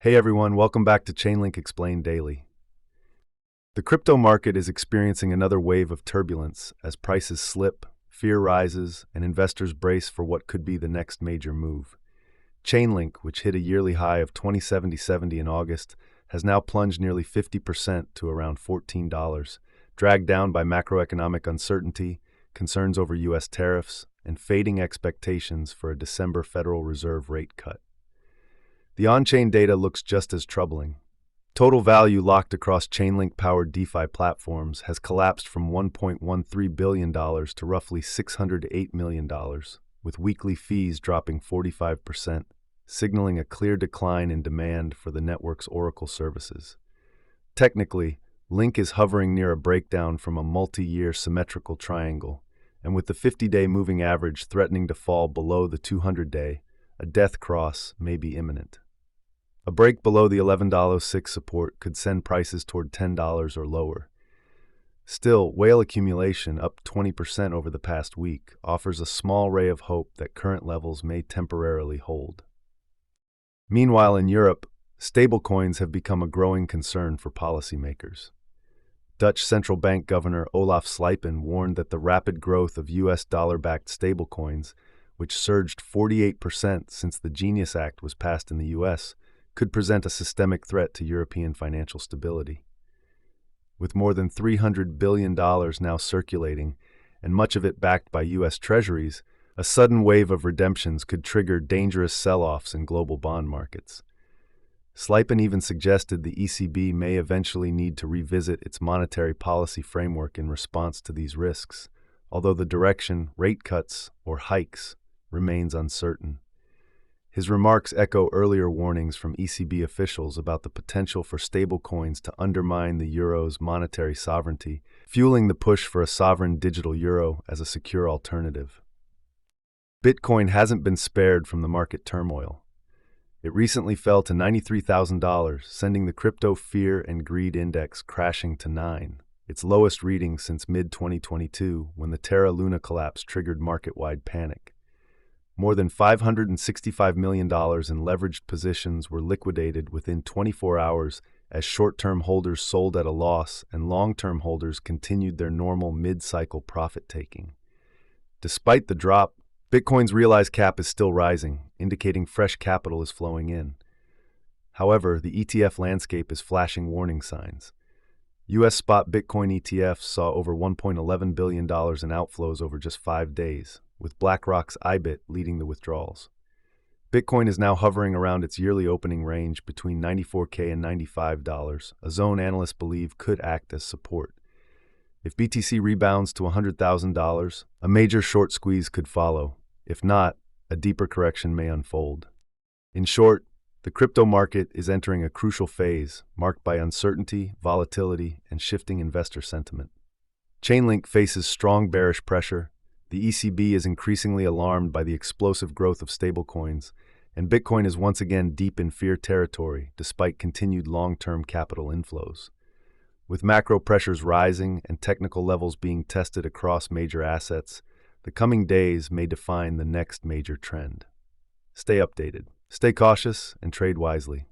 Hey everyone, welcome back to Chainlink Explained Daily. The crypto market is experiencing another wave of turbulence as prices slip, fear rises, and investors brace for what could be the next major move. Chainlink, which hit a yearly high of $20.70 in August, has now plunged nearly 50% to around $14, dragged down by macroeconomic uncertainty, concerns over U.S. tariffs, and fading expectations for a December Federal Reserve rate cut. The on-chain data looks just as troubling. Total value locked across Chainlink-powered DeFi platforms has collapsed from $1.13 billion to roughly $608 million, with weekly fees dropping 45%, signaling a clear decline in demand for the network's Oracle services. Technically, Link is hovering near a breakdown from a multi-year symmetrical triangle, and with the 50-day moving average threatening to fall below the 200-day, a death cross may be imminent. A break below the $11.06 support could send prices toward $10 or lower. Still, whale accumulation, up 20% over the past week, offers a small ray of hope that current levels may temporarily hold. Meanwhile, in Europe, stablecoins have become a growing concern for policymakers. Dutch central bank governor Olaf Slijpen warned that the rapid growth of U.S. dollar-backed stablecoins, which surged 48% since the Genius Act was passed in the U.S., could present a systemic threat to European financial stability. With more than $300 billion now circulating, and much of it backed by U.S. treasuries, a sudden wave of redemptions could trigger dangerous sell-offs in global bond markets. Slijpen even suggested the ECB may eventually need to revisit its monetary policy framework in response to these risks, although the direction, rate cuts, or hikes, remains uncertain. His remarks echo earlier warnings from ECB officials about the potential for stablecoins to undermine the euro's monetary sovereignty, fueling the push for a sovereign digital euro as a secure alternative. Bitcoin hasn't been spared from the market turmoil. It recently fell to $93,000, sending the crypto fear and greed index crashing to 9, its lowest reading since mid-2022 when the Terra Luna collapse triggered market-wide panic. More than $565 million in leveraged positions were liquidated within 24 hours as short-term holders sold at a loss and long-term holders continued their normal mid-cycle profit-taking. Despite the drop, Bitcoin's realized cap is still rising, indicating fresh capital is flowing in. However, the ETF landscape is flashing warning signs. U.S. spot Bitcoin ETFs saw over $1.11 billion in outflows over just 5 days, with BlackRock's IBIT leading the withdrawals. Bitcoin is now hovering around its yearly opening range between $94,000 and $95, a zone analysts believe could act as support. If BTC rebounds to $100,000, a major short squeeze could follow. If not, a deeper correction may unfold. In short, the crypto market is entering a crucial phase marked by uncertainty, volatility, and shifting investor sentiment. Chainlink faces strong bearish pressure. The ECB is increasingly alarmed by the explosive growth of stablecoins, and Bitcoin is once again deep in fear territory despite continued long-term capital inflows. With macro pressures rising and technical levels being tested across major assets, the coming days may define the next major trend. Stay updated, stay cautious, and trade wisely.